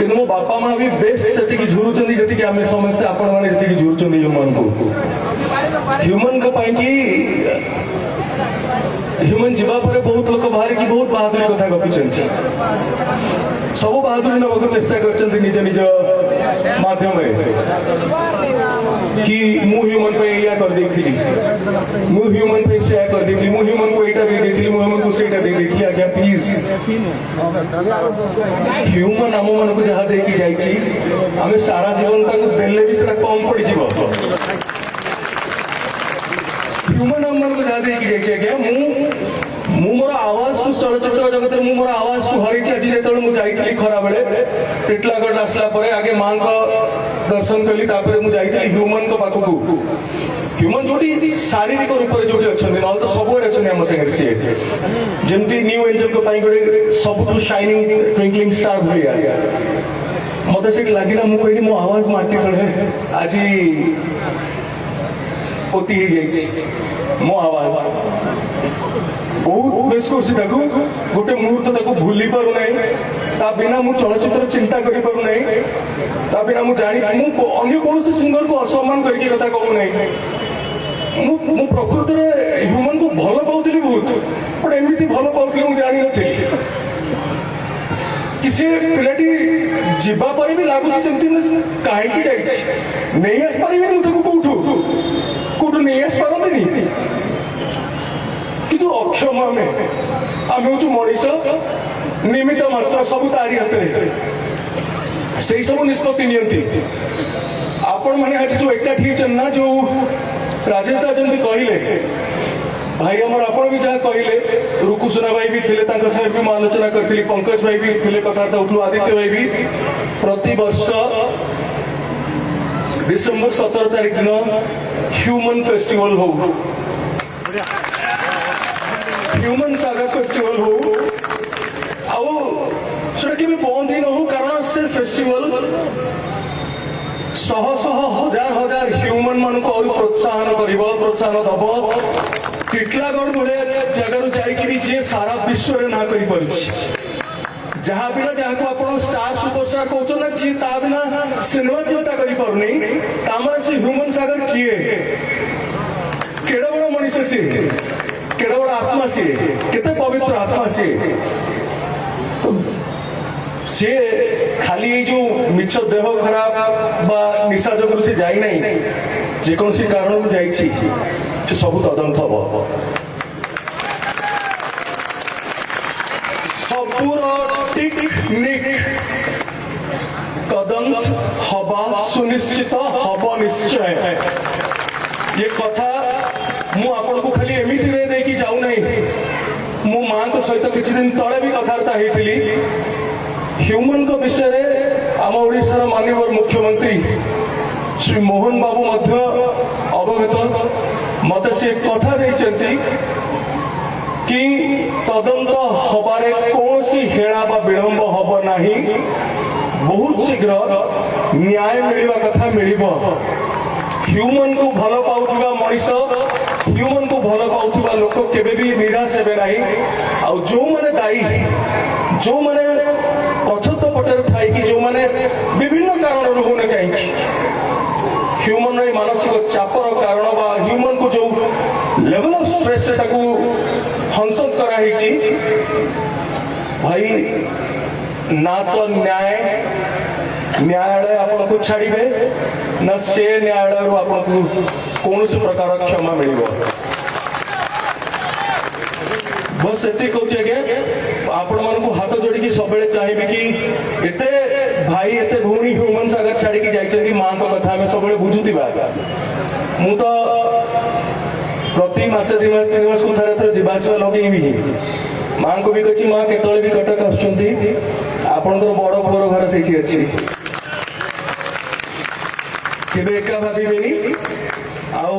कि मो बापा माँ भी बेस्ट से झुरुचंदी जति आम समस्ते आपण मैंने जी झुरुचंदी ह्यूमन को ह्यूमन को पाई कि ह्यूमन जीवा पर बहुत लोग बाहर की बहुत बहादुरी कथा गपिंट सब बहादुरी नवा चेष्टा कर निज निज माध्यम कि मु ह्यूमन पे या कर देथि मु ह्यूमन पे से कर देथि मु ह्यूमन को एटा दे देथि मु ह्यूमन को सेटा दे देथि आज्ञा प्लीज ह्यूमन आम मन को जहाँ देकी जाइछि आमे सारा जीवन ताको देले भी सेटा कम पड़ जिवो ह्यूमन आम मन को जहाँ देकी जाइछि आज्ञा मु मोर आवाज को चलचित्र जगत में मोर आवाज को हरी आज जो मुझे जाइली खरा बेले टिटलागढ़ आसला आगे माँ को दर्शन कली मुझे ह्यूमन को पाखक ह्यूमन जो शारीरिक रूप से जो अच्छा ना तो सबुआड़े अच्छा आम सागर सी जमती न्यू एंजल को गोटे सब शाइनिंग ट्विंकलिंग स्टार भाई मत से लगे मुझे मो आवाज माटी तले आज पोती मो आवाज बहुत मिस कर गोटे मुहूर्त भूली पार ना बिना मु चलचित्र चिंता कर पार ना बिना मुझे अन्य कौन सिंगर को असम्मान करके कथा कहू ना प्रकृत में ह्यूमन को भल पाऊली बहुत बट एमती भल पाऊली मुझे जानी नी कि सी पिलाटी जीवा पर भी लगुच कहीं नहीं आस पारे मुझे कौटू नहीं आस पारती किंतु अक्षम आम हूँ मनीष निमित्त मात्र सब तारी हाथ से सब निष्पत्ति नियंती आपण मैंने आज जो एकाठी ना जो राजेश दा जमी कहले भाई आमर आप भी जहाँ कहले रुकुसुना भाई भी थे भी मैं आलोचना करी पंकज भाई भी थे कथबार्ता उठू आदित्य भाई भी प्रति वर्ष डिसेम्बर 17 तारीख दिन ह्यूमन फेस्टिवल हो ह्यूमन सागर फेस्टिवल हो आगे बंद ही न हो कारण से फेस्टिवल शह शह हजार हजार ह्यूमन मान को प्रोत्साहन प्रोत्साहन दब टिटलागढ़ भाया जगार जाकि जी सारा विश्व में ना कर जहाँ बिना जहाँ को आप स्टार सुपरस्टार कहना जी ता बिना सिनेमा चिंता कर से ह्यूमन सागर किए केड़ा बड़ा मनुष्य सी केड़ा बड़ा आत्मा सी केते पवित्र आत्मा सी तो सी खाली जो मिछ देह खराब बा निशा जगह से जाई नहीं जेकोसी कारण जाइछि सब तदंत हम सबूर टेक्निक तदंत हवा सुनिश्चित हब निश्चय ये कथा मु आपन को खाली एमिति रे देकी जाऊ नहीं मो मां को सहित किछि दिन तळे भी कथार्ता हेतिली ह्यूमन को विषय रे आम ओडिशार माननीय मुख्यमंत्री श्री मोहन बाबू मध्य अवगत मत से कथा देइचंती कि तदंत हबारे कौन सी हेड़ा बा विलंब हब नाही बहुत शीघ्र न्याय मिलवा कथा मिलिबो ह्यूमन को भल पाउथिबा मनीष ह्यूमन को भल पाउथिबा लोक केबे भी निराश हेबे नाही आ जो माने दायी जो माने पछत पटर थाई कि जो माने विभिन्न कारण रहउने काई ह्यूमन रे मानसिक चापर कारण बा ह्यूमन को जो लेवल ऑफ स्ट्रेस से ताकू हंसत करा हिची भाई ना तो न्यायालय आपन को छाड़िबे न से न्यायालय रो आपन को कौन से प्रकार क्षमा मिलिबो बस एते कहचे के आपण मन को हाथ जोड़ी की सबले चाहिबे कि एते भाई एते भूणी ह्यूमन सागर छाड़ी की जाइछंती मां को कथा में सबले बुझुतिबा मु तो प्रति मासे 2 मास 3 मास को थरे थरे जीवासवा लगेबी मां को भी कछि मां केतळे भी कटक आछंती आपनकर बड़ पुअर घर सेठी अछि केबे एका भाबीबेनी आउ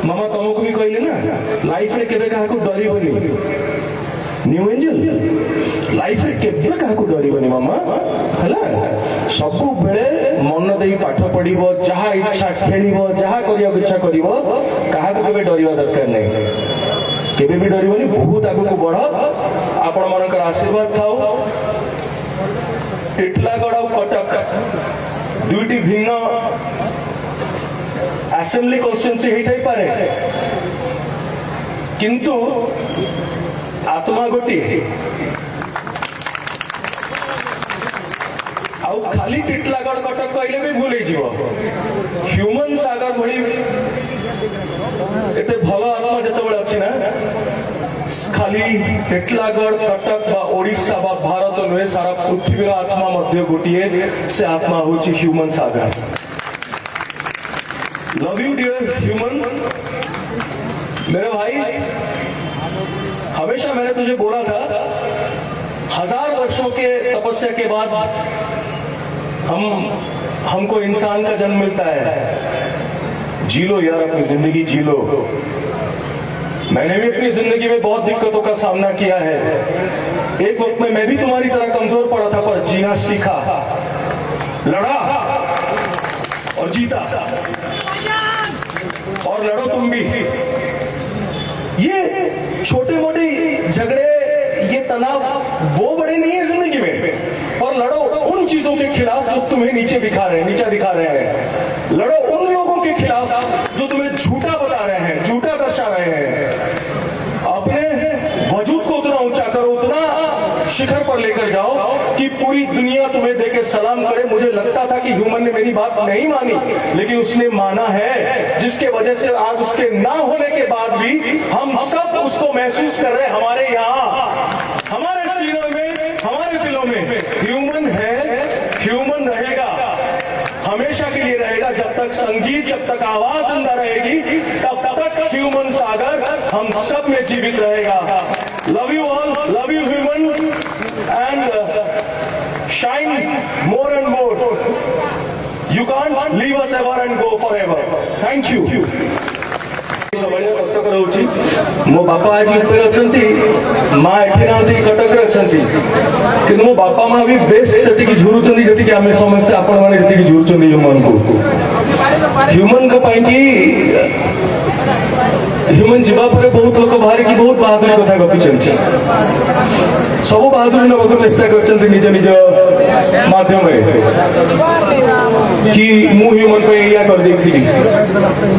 मामा तुमको भी कहले ना लाइफ रे केबे काहा को डरिबनी न्यू एंजल लाइफ रे केबे काहा को डरिबनी मामा हला सब बेले मन देई पाठ पढिबो जहा इच्छा खेलिबो जहा करिया इच्छा करिबो काहा को केबे डरिबा दरकार नै केबे भी डरिबनी बहुत आगु को बढ़ आपण मानकर आशीर्वाद थाओ ଟିଟଲାଗଡ଼ ଆଉ କଟକ ଦୁଇଟି ଭିନ୍ନ ଆସେମ୍ବଲି କନଷ୍ଟିଚ୍ୟୁଏନ୍ସି ହେଇଥାଇପାରେ, କିନ୍ତୁ ଆତ୍ମା ଗୋଟିଏ। ଆଉ ଖାଲି ଟିଟଲାଗଡ଼ କଟକ କହିଲେ ବି ଭୁଲ ହେଇଯିବ। ହ୍ୟୁମାନ ସାଗର ଭଳି ଏତେ ଭଲ ଆତ୍ମା ଯେତେବେଳେ ଅଛି ନା, ଖାଲି ଟିଟଲାଗଡ଼ କଟକ ବା ଓଡ଼ିଶା ବା ଭାରତ ନୁହେଁ, ସାରା ପୃଥିବୀର ଆତ୍ମା ମଧ୍ୟ ଗୋଟିଏ, ସେ ଆତ୍ମା ହଉଛି Humane Sagar. Love you dear human. मेरे भाई, हमेशा मैंने तुझे बोला था 1000 वर्षों के तपस्या के बाद हमको इंसान का जन्म मिलता है। जी लो यार, अपनी जिंदगी जी लो। मैंने भी अपनी जिंदगी में बहुत दिक्कतों का सामना किया है। एक वक्त में मैं भी तुम्हारी तरह कमजोर पड़ा था, पर जीना सीखा, लड़ा और जीता। और लड़ो तुम भी। ये छोटे मोटे झगड़े, ये तनाव वो बड़े नहीं है जिंदगी में, और लड़ो उन चीजों के खिलाफ जो तुम्हें नीचा दिखा रहे हैं। लड़ो उन लोगों के खिलाफ जो तुम्हें झूठा बता रहे हैं, झूठा दर्शा रहे हैं। अपने वजूद को उतना ऊंचा करो, उतना शिखर पर लेकर जाओ कि पूरी दुनिया तुम्हें देके सलाम करे। मुझे लगता था कि ह्यूमन ने मेरी बात नहीं मानी, लेकिन उसने माना है, जिसके वजह से आज उसके ना होने के बाद भी हम सब उसको महसूस कर रहे हैं। हमारे यहाँ, हमारे सीनों में, हमारे दिलों में ह्यूमन है, ह्यूमन रहेगा, हमेशा के लिए रहेगा। जब तक संगीत, जब तक आवाज जिंदा रहेगी, तब तक ह्यूमन सागर हम सब में जीवित रहेगा। Love you all, love you human, and shine more and more. You can't leave us ever and go forever. Thank you. କଷ୍ଟକର ହଉଛି। ମୋ ବାପା ଆଜି ଉପରେ ଅଛନ୍ତି, ମା ଏଠି ନାହାନ୍ତି, କଟକରେ ଅଛନ୍ତି, କିନ୍ତୁ ମୋ ବାପା ମା ବି ବେଶ ସେତିକି ଝୁରୁଛନ୍ତି ଯେତିକି ଆମେ ସମସ୍ତେ ଆପଣମାନେ ଯେତିକି ଝୁରୁଛନ୍ତି ହ୍ୟୁମାନଙ୍କୁ। ହ୍ୟୁମାନଙ୍କ ପାଇଁକି ହ୍ୟୁମାନ ଯିବା ପରେ ବହୁତ ଲୋକ ବାହାରିକି ବହୁତ ବାହାଦୁରୀ କଥା ଗପିଛନ୍ତି। ସବୁ ବାହାଦୁରୀ ନେବାକୁ ଚେଷ୍ଟା କରିଛନ୍ତି ନିଜ ନିଜ ମାଧ୍ୟମରେ, कि ମୁଁ ହ୍ୟୁମାନ ପାଇଁ ଏଇଆ କରିଦେଇଥିଲି,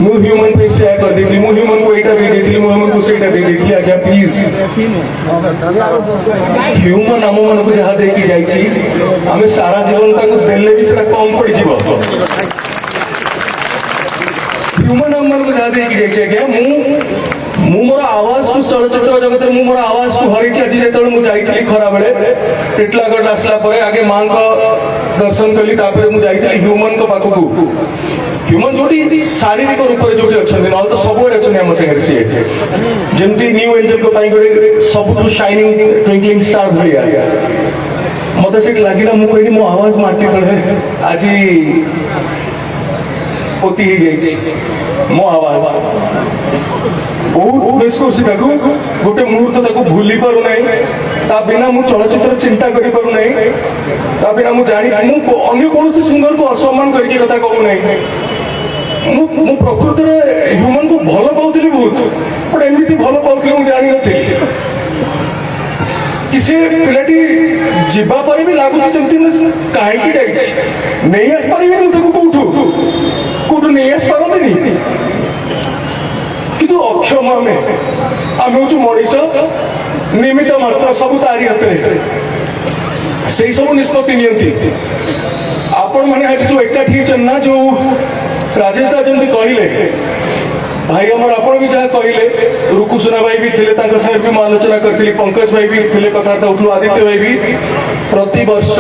ମୁଁ ହ୍ୟୁମାନ ପାଇଁ ସେୟା କରିଦେଇଥିଲି, ମୁଁ ହ୍ୟୁମାନଙ୍କୁ ଏଇଟା ଦେଇଦେଇଥିଲି, ମୁଁ ହ୍ୟୁମାନଙ୍କୁ ସେଇଟା ଦେଇଦେଇଥିଲି। ଆଜ୍ଞା ପ୍ଲିଜ, ହ୍ୟୁମାନ ଆମମାନଙ୍କୁ ଯାହା ଦେଇକି ଯାଇଛି, ଆମେ ସାରା ଜୀବନ ତାକୁ ଦେଲେ ବି ସେଟା କମ ପଡିଯିବ। ହ୍ୟୁମାନ ଆମମାନଙ୍କୁ ଯାହା ଦେଇକି ଯାଇଛି, ଆଜ୍ଞା ମୁଁ ମୋର ଆୱାଜକୁ ଚଳଚ୍ଚିତ୍ର ଜଗତରେ ମୁଁ ମୋର ଆୱାଜକୁ ହରେଇଛି। ଆଜି ଯେତେବେଳେ ମୁଁ ଯାଇଥିଲି ଖରାବେଳେ ଟିଟଲାଗଡ଼ ଆସିଲା ପରେ ଆଗେ ମାଙ୍କ ଦର୍ଶନ କଲି, ତାପରେ ମୁଁ ଯାଇଥିଲି ହ୍ୟୁମାନଙ୍କ ପାଖକୁ। ହ୍ୟୁମାନ ଯୋଉଠି ଶାରୀରିକ ରୂପରେ ଯୋଉଠି ଅଛନ୍ତି, ନହେଲେ ତ ସବୁଆଡେ ଅଛନ୍ତି ଆମ ସାଙ୍ଗରେ। ସିଏ ଯେମିତି ନ୍ୟୁ ଏଞ୍ଜେଲଙ୍କ ପାଇଁ ଗୋଟେ ସବୁଠୁ ସାଇନିଂ ଟ୍ୱିଙ୍କଲିଂ ଷ୍ଟାର ଭଳିଆ ମତେ ସେଠି ଲାଗିଲା। ମୁଁ କହିଲି ମୋ ଆୱାଜ ମାଟି ତଳେ ଆଜି ପୋତି ହେଇଯାଇଛି। ମୋ ଆୱାଜ ବହୁତ ମିସ୍ କରୁଛି ତାକୁ, ଗୋଟେ ମୁହୂର୍ତ୍ତ ତାକୁ ଭୁଲି ପାରୁନାହିଁ। ତା ବିନା ମୁଁ ଚଳଚ୍ଚିତ୍ର ଚିନ୍ତା କରିପାରୁନାହିଁ। ତା ବିନା ମୁଁ ମୁଁ ଅନ୍ୟ କୌଣସି ସିଙ୍ଗରକୁ ଅସମ୍ମାନ କରିକି କଥା କହୁନାହିଁ। ମୁଁ ପ୍ରକୃତରେ ହ୍ୟୁମାନଙ୍କୁ ଭଲ ପାଉଥିଲି ବହୁତ, ବଟ୍ ଏମିତି ଭଲ ପାଉଥିଲି ମୁଁ ଜାଣିନଥିଲି କି ସେ ପିଲାଟି ଯିବା ପରେ ବି ଲାଗୁଛି ଯେମିତି କାହିଁକି ଯାଇଛି, ନେଇ ଆସିପାରିବେନି ତାକୁ କୋଉଠୁ ନେଇ ଆସିପାରନ୍ତିନି। କିନ୍ତୁ ଅକ୍ଷମ ଆମେ ହଉଛୁ ମଣିଷ, ନିମିତ୍ତ ମାତ୍ର, ସବୁ ତାରି ହାତରେ। ସେଇ ସବୁ ନିଷ୍ପତ୍ତି ନିଅନ୍ତି। ଆପଣମାନେ ଆଜି ଯୋଉ ଏକାଠି ହେଇଛନ୍ତି ନା, ଯୋଉ ରାଜେଶ ଦା ଯେମିତି କହିଲେ, ଭାଇ ଆମର ଆପଣ ବି ଯାହା କହିଲେ, ରୁକୁସୁନା ଭାଇ ବି ଥିଲେ, ତାଙ୍କ ସାଙ୍ଗରେ ବି ମୁଁ ଆଲୋଚନା କରିଥିଲି, ପଙ୍କଜ ଭାଇ ବି ଥିଲେ, କଥାବାର୍ତ୍ତା ହଉଥିଲୁ, ଆଦିତ୍ୟ ଭାଇ ବି। ପ୍ରତିବର୍ଷ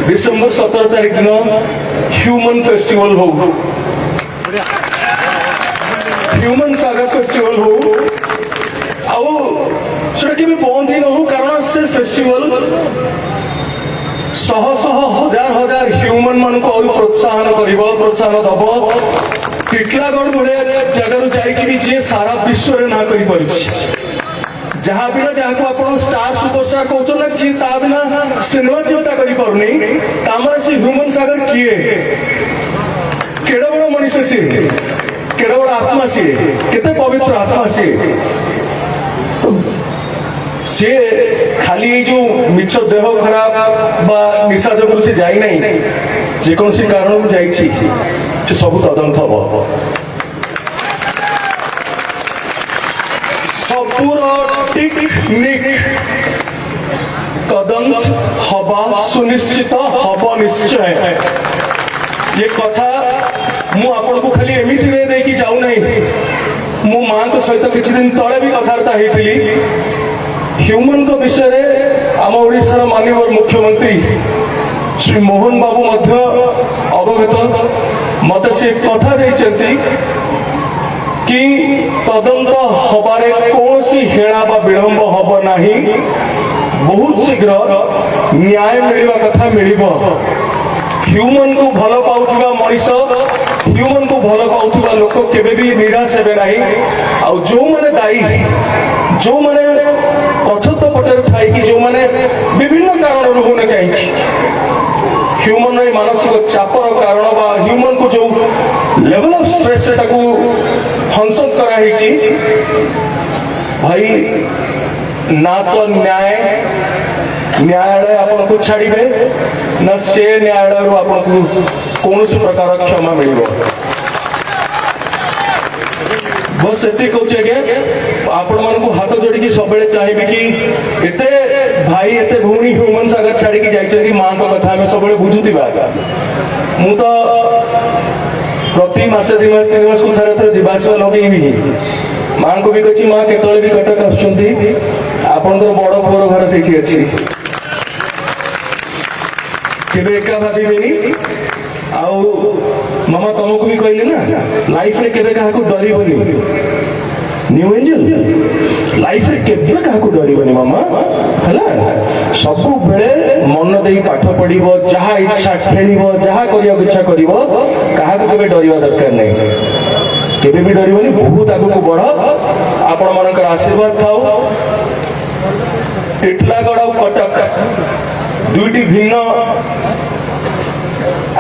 ଡିସେମ୍ବର 17 ତାରିଖ ଦିନ ହ୍ୟୁମାନ ଫେଷ୍ଟିଭାଲ ହଉ, ହ୍ୟୁମାନ ସାଗର ଫେଷ୍ଟିଭାଲ ହଉ, ଆଉ ସେଟା କେବେ ବନ୍ଦ ହିଁ ନ ହଉ, କାରଣ ସେ ଫେଷ୍ଟିଭାଲ ଶହ ଶହ ହଜାର ହଜାର ହ୍ୟୁମାନ ମାନଙ୍କୁ ଆହୁରି ପ୍ରୋତ୍ସାହନ କରିବ, ପ୍ରୋତ୍ସାହନ ଦବ। ଟିଟଲାଗଡ଼ ଭଳିଆ ଜାଗାରୁ ଯାଇକି ବି ଯିଏ ସାରା ବିଶ୍ୱରେ ନାଁ କରିପାରିଛି, ଯାହା ବିନା ଯାହାକୁ ଆପଣ ଷ୍ଟାର ସୁପରଷ୍ଟାର କହୁଛନ୍ତି, ଯିଏ ତା ବିନା ସିନେମା ଚିନ୍ତା କରିପାରୁନି, ତାମାନେ ସେ ହ୍ୟୁମାନ ସାଗର କିଏ? କେଡେ ବଡ ମଣିଷ ସିଏ, କେଡେ ବଡ ଆତ୍ମା ସିଏ, କେତେ ପବିତ୍ର ଆତ୍ମା ସିଏ। सी खाली जो मिछ देह खराब बा निशा जो से जाई नहीं जेकोसी कारण को जाई सब तदंत हम सबूर टेक्निक तदंत हवा सुनिश्चित हब निश्चय ये कथा मु आपन को खाली एमिति रे देकी जाऊ नहीं मु मां को सहित किछि दिन तळे भी कथार्ता हेतिली ह्यूमन को विषय रे आम ओडिशार माननीय मुख्यमंत्री श्री मोहन बाबू मध्य अवगत मत से कथा देइचंती कि तदंत हबारे कौन हेला बा विलंब हब नाही बहुत शीघ्र न्याय मिलवा कथा मिलिबो ह्यूमन को भल पाउथिबा मनीष ह्यूमन को भल पाउथिबा लोक केबे भी निराश हेबे नाही आ जो माने दायी जो माने पछत पटर थाई कि जो माने विभिन्न कारण रहने कहीं ह्यूमन रे मानसिक चापर कारण बा ह्यूमन को जो लेवल ऑफ स्ट्रेस से ताकू फंक्शन करा हिची भाई ना तो न्यायालय आपन को छाड़ीबे ना से न्यायालय रो आपन को कौन से प्रकार क्षमा मिलिबो बस एति कहूचे के आपण मन को हाथ जोड़ी की सब बेले चाहिए कि एते भाई एते भूणी ह्यूमन सागर छाड़ी की जाइछन मां को कथा में सब बेले बुझुतिबा मु तो प्रति मासे 2 मास 3 मास को थरे थरे जीवासवा लगेबी मां को भी कछि मां केतळे भी कटक आछंती आपण तो बड़ पुअर घर सेठी अछि केबे एका भाबीबेनी आउ मामा तुमको भी कहले ना लाइफ रे केबे काहा को डरिबनी न्यू एंजल लाइफ रे केबे काहा को डरिबनी मामा हला सब बेले मन देई पाठ पढिबो जहा इच्छा खेलिबो जहा करिया इच्छा करिबो काहा को केबे डरिबा दरकार नै केबे भी डरिबनी बहुत आगु को बढ़ आपण मानकर आशीर्वाद थाओ टिटलागढ़ और कटक दुईटी भिन्न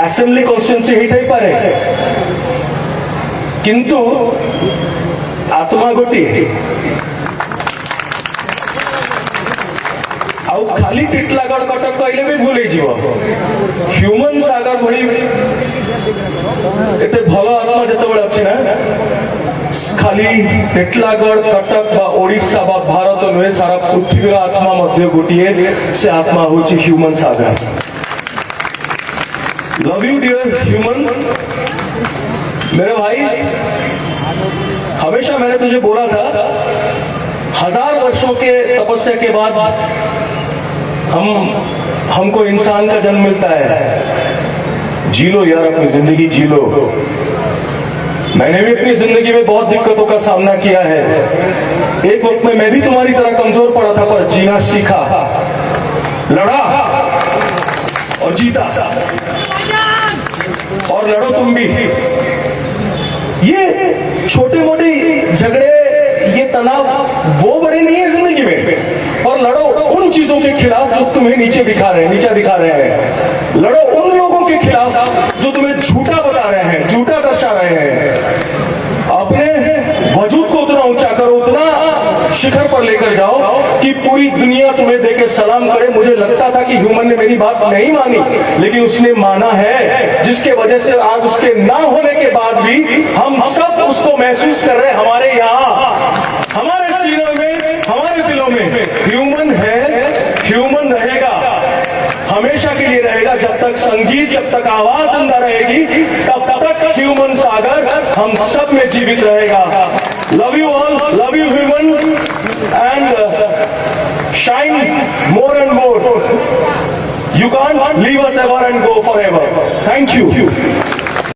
असेंबली कन्स्टिट्यूएंसी हेई पारे किंतु आत्मा गोटी आउ खाली टिटलागढ़ कटक कहले भी भूल हो ह्यूमन सागर भली एते भल आत्मा जतबेले अछि ना खाली टिटलागढ़ कटक बा ओडिशा बा भारत नुहे सारा पृथ्वी आत्मा मध्य गोटिए से आत्मा होची Humane Sagar love you dear human मेरे भाई हमेशा मैंने तुझे बोला था 1000 वर्षों के तपस्या के बाद हमको इंसान का जन्म मिलता है जी लो यार अपनी जिंदगी जी लो मैंने भी अपनी जिंदगी में बहुत दिक्कतों का सामना किया है एक वक्त में मैं भी तुम्हारी तरह कमजोर पड़ा था पर जीना सीखा लड़ा और जीता और लड़ो तुम भी ये छोटे मोटे झगड़े ये तनाव वो बड़े नहीं है जिंदगी में और लड़ो उन चीजों के खिलाफ जो तुम्हें नीचे दिखा रहे हैं लड़ो उन लोगों के खिलाफ जो तुम्हें झूठा बता रहे हैं झूठा दर्शा रहे हैं अपने वजूद को उतना ऊंचा करो उतना शिखर पर लेकर जाओ कि पूरी दुनिया तुम्हें देके सलाम करे मुझे लगता था कि ह्यूमन ने मेरी बात नहीं मानी लेकिन उसने माना है जिसके वजह से आज उसके ना होने के बाद भी हम सब उसको महसूस कर रहे हैं हमारे यहाँ हमारे सीनों में हमारे दिलों में ह्यूमन है ह्यूमन रहेगा हमेशा के लिए रहेगा जब तक संगीत जब तक आवाज जिंदा रहेगी तब तक ह्यूमन सागर हम सब में जीवित रहेगा love you all love you human and shine more and more you can't leave us ever and go for ever thank you